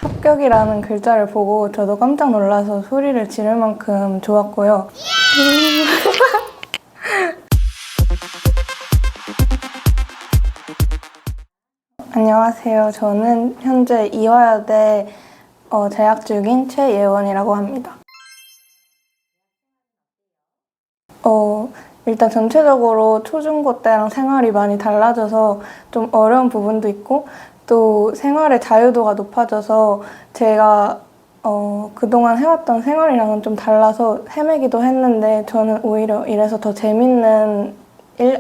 합격이라는 글자를 보고 저도 깜짝 놀라서 소리를 지를 만큼 좋았고요. 안녕하세요. 저는 현재 이화여대 재학 중인 최예원이라고 합니다. 일단 전체적으로 초중고 때랑 생활이 많이 달라져서 좀 어려운 부분도 있고 또 생활의 자유도가 높아져서 제가 그동안 해왔던 생활이랑은 좀 달라서 헤매기도 했는데 저는 오히려 이래서 더 재밌는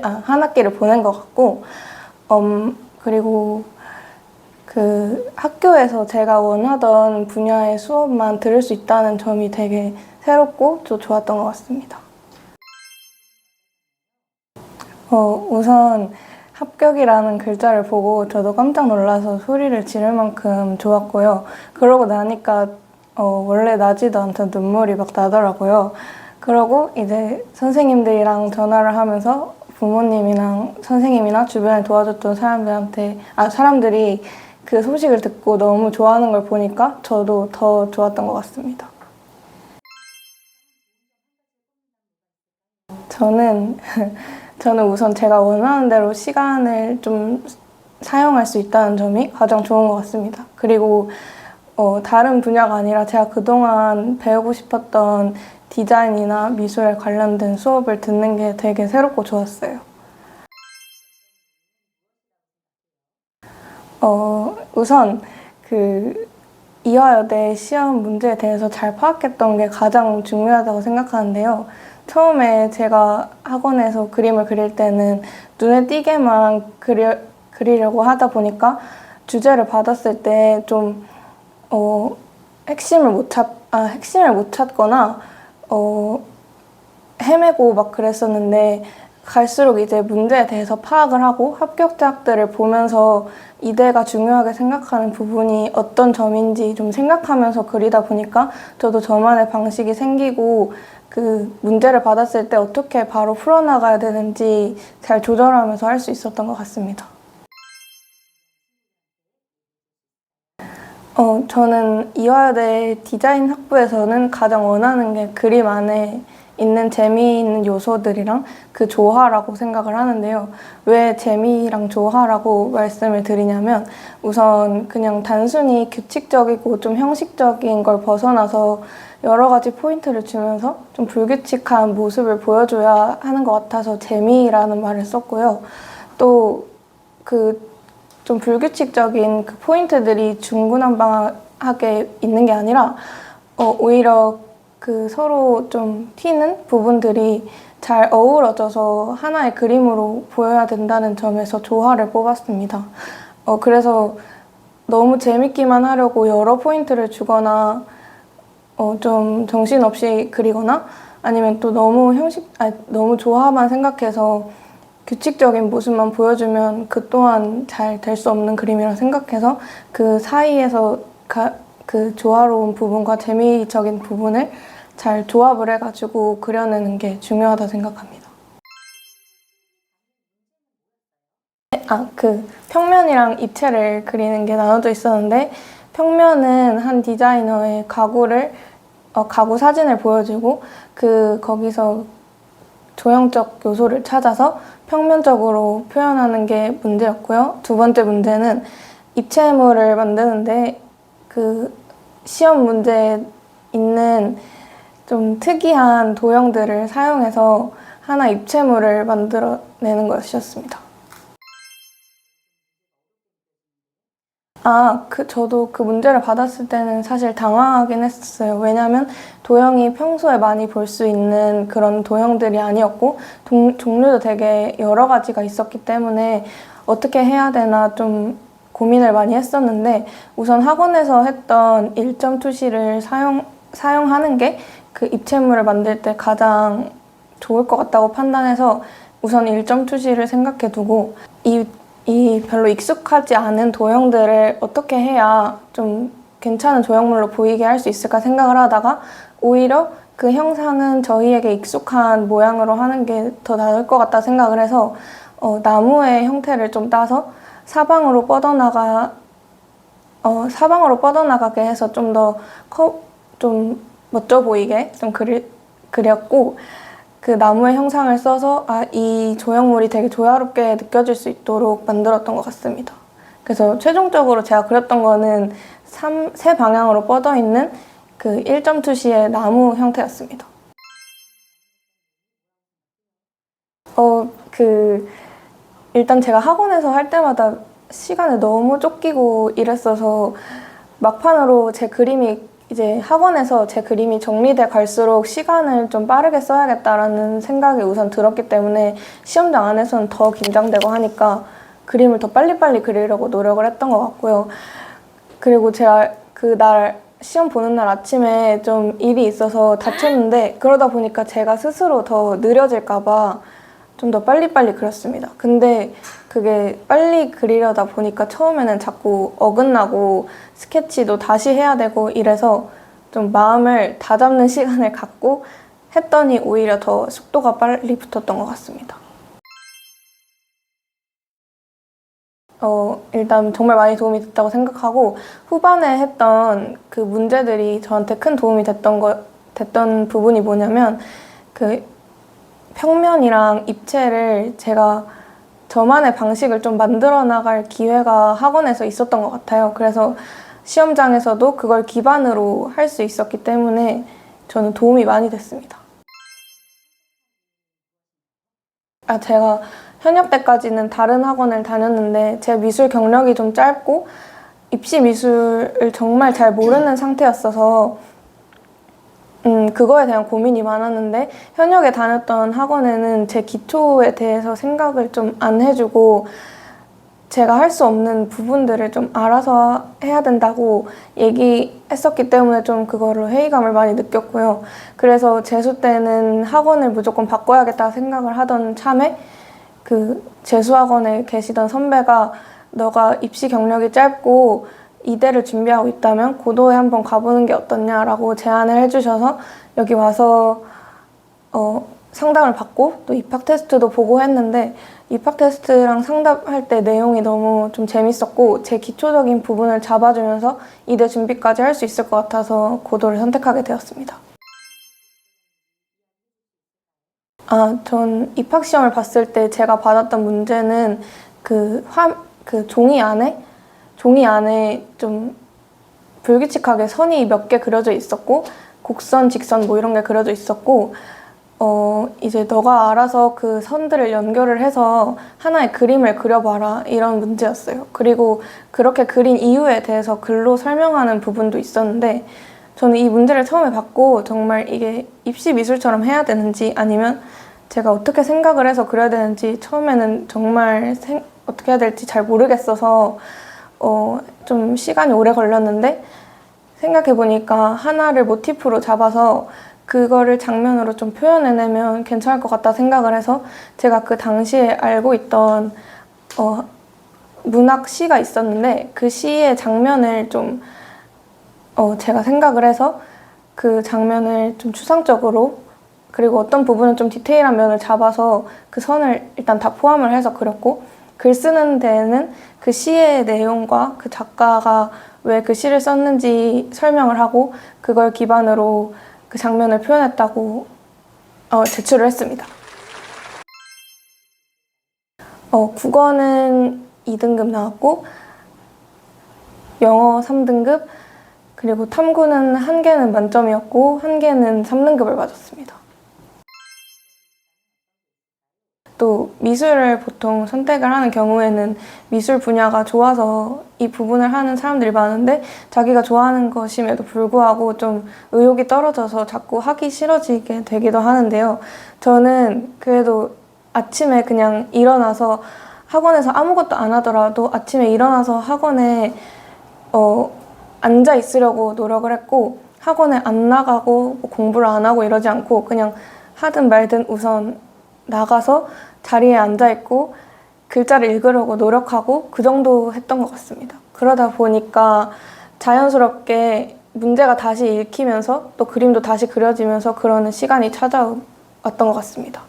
한 학기를 보낸 것 같고 그리고 그 학교에서 제가 원하던 분야의 수업만 들을 수 있다는 점이 되게 새롭고 또 좋았던 것 같습니다. 우선 합격이라는 글자를 보고 저도 깜짝 놀라서 소리를 지를 만큼 좋았고요. 그러고 나니까 원래 나지도 않던 눈물이 막 나더라고요. 그러고 이제 선생님들이랑 전화를 하면서 부모님이랑 선생님이나 주변에 도와줬던 사람들이 그 소식을 듣고 너무 좋아하는 걸 보니까 저도 더 좋았던 것 같습니다. 저는 우선 제가 원하는 대로 시간을 좀 사용할 수 있다는 점이 가장 좋은 것 같습니다. 그리고 다른 분야가 아니라 제가 그동안 배우고 싶었던 디자인이나 미술에 관련된 수업을 듣는 게 되게 새롭고 좋았어요. 우선 이화여대 시험 문제에 대해서 잘 파악했던 게 가장 중요하다고 생각하는데요. 처음에 제가 학원에서 그림을 그릴 때는 눈에 띄게만 그리려고 하다 보니까 주제를 받았을 때 좀 핵심을 못 찾거나 헤매고 막 그랬었는데 갈수록 이제 문제에 대해서 파악을 하고 합격자들을 보면서 이대가 중요하게 생각하는 부분이 어떤 점인지 좀 생각하면서 그리다 보니까 저도 저만의 방식이 생기고 그 문제를 받았을 때 어떻게 바로 풀어나가야 되는지 잘 조절하면서 할 수 있었던 것 같습니다. 저는 이화여대 디자인 학부에서는 가장 원하는 게 그림 안에 있는 재미있는 요소들이랑 그 조화라고 생각을 하는데요. 왜 재미랑 조화라고 말씀을 드리냐면 우선 그냥 단순히 규칙적이고 좀 형식적인 걸 벗어나서 여러 가지 포인트를 주면서 좀 불규칙한 모습을 보여줘야 하는 것 같아서 재미라는 말을 썼고요. 또 좀 불규칙적인 그 포인트들이 중구난방하게 있는 게 아니라 오히려 그 서로 좀 튀는 부분들이 잘 어우러져서 하나의 그림으로 보여야 된다는 점에서 조화를 뽑았습니다. 그래서 너무 재밌기만 하려고 여러 포인트를 주거나 좀 정신없이 그리거나 아니면 또 너무 조화만 생각해서 규칙적인 모습만 보여주면 그 또한 잘 될 수 없는 그림이라 생각해서 그 사이에서 그 조화로운 부분과 재미적인 부분을 잘 조합을 해가지고 그려내는 게 중요하다 생각합니다. 평면이랑 입체를 그리는 게 나눠져 있었는데 평면은 한 디자이너의 가구 사진을 보여주고 거기서 조형적 요소를 찾아서 평면적으로 표현하는 게 문제였고요. 두 번째 문제는 입체물을 만드는데 그 시험 문제에 있는 좀 특이한 도형들을 사용해서 하나 입체물을 만들어내는 것이었습니다. 저도 그 문제를 받았을 때는 사실 당황하긴 했었어요. 왜냐하면 도형이 평소에 많이 볼 수 있는 그런 도형들이 아니었고 종류도 되게 여러 가지가 있었기 때문에 어떻게 해야 되나 좀 고민을 많이 했었는데 우선 학원에서 했던 1점 투시를 사용하는 게 그 입체물을 만들 때 가장 좋을 것 같다고 판단해서 우선 1점 투시를 생각해 두고 이 별로 익숙하지 않은 도형들을 어떻게 해야 좀 괜찮은 조형물로 보이게 할 수 있을까 생각을 하다가 오히려 그 형상은 저희에게 익숙한 모양으로 하는 게 더 나을 것 같다 생각을 해서 나무의 형태를 좀 따서 사방으로 뻗어나가 사방으로 뻗어나가게 해서 좀 멋져 보이게 좀 그렸고, 그 나무의 형상을 써서 이 조형물이 되게 조화롭게 느껴질 수 있도록 만들었던 것 같습니다. 그래서 최종적으로 제가 그렸던 거는 세 방향으로 뻗어 있는 그 1점 투시의 나무 형태였습니다. 일단 제가 학원에서 할 때마다 시간에 너무 쫓기고 이랬어서 막판으로 이제 학원에서 제 그림이 정리돼 갈수록 시간을 좀 빠르게 써야겠다라는 생각이 우선 들었기 때문에 시험장 안에서는 더 긴장되고 하니까 그림을 더 빨리빨리 그리려고 노력을 했던 것 같고요. 그리고 제가 그날 시험 보는 날 아침에 좀 일이 있어서 다쳤는데, 그러다 보니까 제가 스스로 더 느려질까 봐 좀 더 빨리빨리 그렸습니다. 근데 그게 빨리 그리려다 보니까 처음에는 자꾸 어긋나고 스케치도 다시 해야 되고 이래서 좀 마음을 다잡는 시간을 갖고 했더니 오히려 더 속도가 빨리 붙었던 것 같습니다. 일단 정말 많이 도움이 됐다고 생각하고, 후반에 했던 그 문제들이 저한테 큰 도움이 됐던 부분이 뭐냐면, 그 평면이랑 입체를 제가 저만의 방식을 좀 만들어 나갈 기회가 학원에서 있었던 것 같아요. 그래서 시험장에서도 그걸 기반으로 할 수 있었기 때문에 저는 도움이 많이 됐습니다. 제가 현역 때까지는 다른 학원을 다녔는데 제 미술 경력이 좀 짧고 입시 미술을 정말 잘 모르는 상태였어서 그거에 대한 고민이 많았는데, 현역에 다녔던 학원에는 제 기초에 대해서 생각을 좀 안 해주고 제가 할 수 없는 부분들을 좀 알아서 해야 된다고 얘기했었기 때문에 좀 그거를 회의감을 많이 느꼈고요. 그래서 재수 때는 학원을 무조건 바꿔야겠다 생각을 하던 참에 그 재수학원에 계시던 선배가 너가 입시 경력이 짧고 이대를 준비하고 있다면 고도에 한번 가보는 게 어떻냐라고 제안을 해주셔서 여기 와서 상담을 받고 또 입학 테스트도 보고 했는데, 입학 테스트랑 상담할 때 내용이 너무 좀 재밌었고 제 기초적인 부분을 잡아주면서 이대 준비까지 할 수 있을 것 같아서 고도를 선택하게 되었습니다. 전 입학 시험을 봤을 때 제가 받았던 문제는 그 종이 안에 좀 불규칙하게 선이 몇 개 그려져 있었고, 곡선, 직선 뭐 이런 게 그려져 있었고, 이제 너가 알아서 그 선들을 연결을 해서 하나의 그림을 그려봐라, 이런 문제였어요. 그리고 그렇게 그린 이유에 대해서 글로 설명하는 부분도 있었는데, 저는 이 문제를 처음에 받고 정말 이게 입시 미술처럼 해야 되는지 아니면 제가 어떻게 생각을 해서 그려야 되는지 처음에는 정말 어떻게 해야 될지 잘 모르겠어서 좀 시간이 오래 걸렸는데, 생각해보니까 하나를 모티프로 잡아서 그거를 장면으로 좀 표현해내면 괜찮을 것 같다 생각을 해서, 제가 그 당시에 알고 있던 문학 시가 있었는데 그 시의 장면을 좀 제가 생각을 해서 그 장면을 좀 추상적으로, 그리고 어떤 부분은 좀 디테일한 면을 잡아서 그 선을 일단 다 포함을 해서 그렸고, 글 쓰는 데에는 그 시의 내용과 그 작가가 왜 그 시를 썼는지 설명을 하고 그걸 기반으로 그 장면을 표현했다고 제출을 했습니다. 국어는 2등급 나왔고, 영어 3등급, 그리고 탐구는 1개는 만점이었고 1개는 3등급을 맞았습니다. 또 미술을 보통 선택을 하는 경우에는 미술 분야가 좋아서 이 부분을 하는 사람들이 많은데, 자기가 좋아하는 것임에도 불구하고 좀 의욕이 떨어져서 자꾸 하기 싫어지게 되기도 하는데요. 저는 그래도 아침에 그냥 일어나서 학원에서 아무것도 안 하더라도 아침에 일어나서 학원에 앉아 있으려고 노력을 했고, 학원에 안 나가고 뭐 공부를 안 하고 이러지 않고 그냥 하든 말든 우선 나가서 자리에 앉아있고 글자를 읽으려고 노력하고 그 정도 했던 것 같습니다. 그러다 보니까 자연스럽게 문제가 다시 읽히면서 또 그림도 다시 그려지면서 그러는 시간이 찾아왔던 것 같습니다.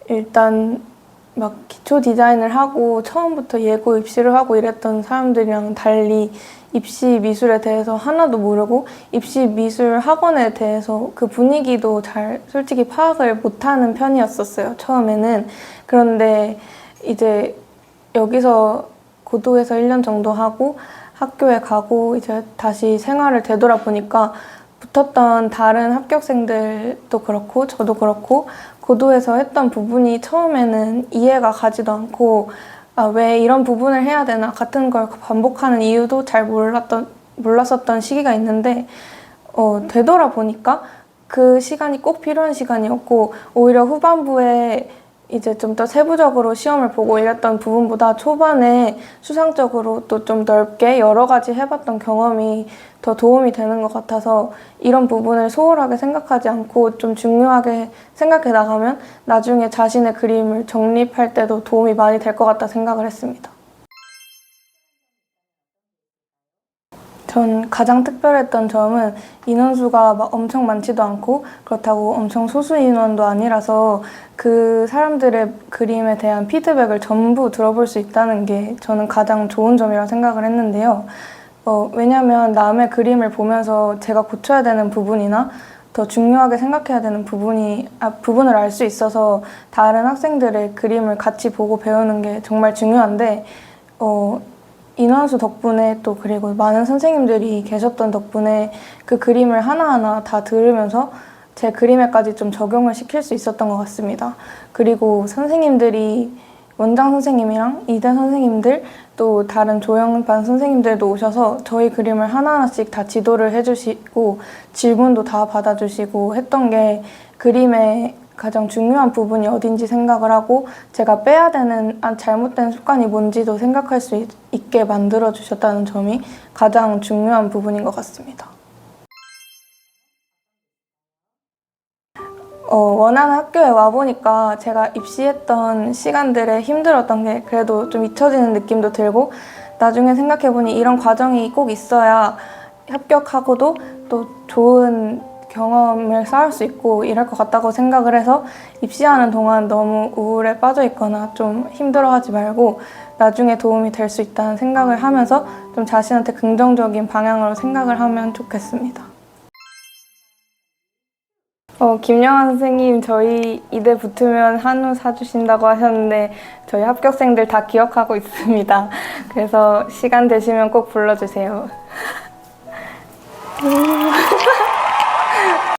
일단 막 기초 디자인을 하고 처음부터 예고 입시를 하고 이랬던 사람들이랑 달리 입시 미술에 대해서 하나도 모르고 입시 미술 학원에 대해서 그 분위기도 잘 솔직히 파악을 못하는 편이었었어요, 처음에는. 그런데 이제 여기서 고도에서 1년 정도 하고 학교에 가고 이제 다시 생활을 되돌아보니까 붙었던 다른 합격생들도 그렇고 저도 그렇고 고도에서 했던 부분이 처음에는 이해가 가지도 않고 왜 이런 부분을 해야 되나 같은 걸 반복하는 이유도 잘 몰랐었던 시기가 있는데 되돌아보니까 그 시간이 꼭 필요한 시간이었고 오히려 후반부에 이제 좀 더 세부적으로 시험을 보고 이랬던 부분보다 초반에 수상적으로 또 좀 넓게 여러 가지 해봤던 경험이 더 도움이 되는 것 같아서 이런 부분을 소홀하게 생각하지 않고 좀 중요하게 생각해 나가면 나중에 자신의 그림을 정립할 때도 도움이 많이 될 것 같다 생각을 했습니다. 전 가장 특별했던 점은 인원수가 막 엄청 많지도 않고 그렇다고 엄청 소수 인원도 아니라서 그 사람들의 그림에 대한 피드백을 전부 들어볼 수 있다는 게 저는 가장 좋은 점이라고 생각을 했는데요. 왜냐하면 남의 그림을 보면서 제가 고쳐야 되는 부분이나 더 중요하게 생각해야 되는 부분을 알 수 있어서 다른 학생들의 그림을 같이 보고 배우는 게 정말 중요한데 인원수 덕분에 또 그리고 많은 선생님들이 계셨던 덕분에 그 그림을 하나하나 다 들으면서 제 그림에까지 좀 적용을 시킬 수 있었던 것 같습니다. 그리고 선생님들이 원장 선생님이랑 이대 선생님들 또 다른 조형반 선생님들도 오셔서 저희 그림을 하나하나씩 다 지도를 해주시고 질문도 다 받아주시고 했던 게 그림의 가장 중요한 부분이 어딘지 생각을 하고 제가 빼야 되는 잘못된 습관이 뭔지도 생각할 수 있게 만들어주셨다는 점이 가장 중요한 부분인 것 같습니다. 원하는 학교에 와보니까 제가 입시했던 시간들에 힘들었던 게 그래도 좀 잊혀지는 느낌도 들고 나중에 생각해보니 이런 과정이 꼭 있어야 합격하고도 또 좋은 경험을 쌓을 수 있고 이럴 것 같다고 생각을 해서 입시하는 동안 너무 우울에 빠져 있거나 좀 힘들어하지 말고 나중에 도움이 될 수 있다는 생각을 하면서 좀 자신한테 긍정적인 방향으로 생각을 하면 좋겠습니다. 김영환 선생님, 저희 이대 붙으면 한우 사주신다고 하셨는데 저희 합격생들 다 기억하고 있습니다. 그래서 시간 되시면 꼭 불러주세요.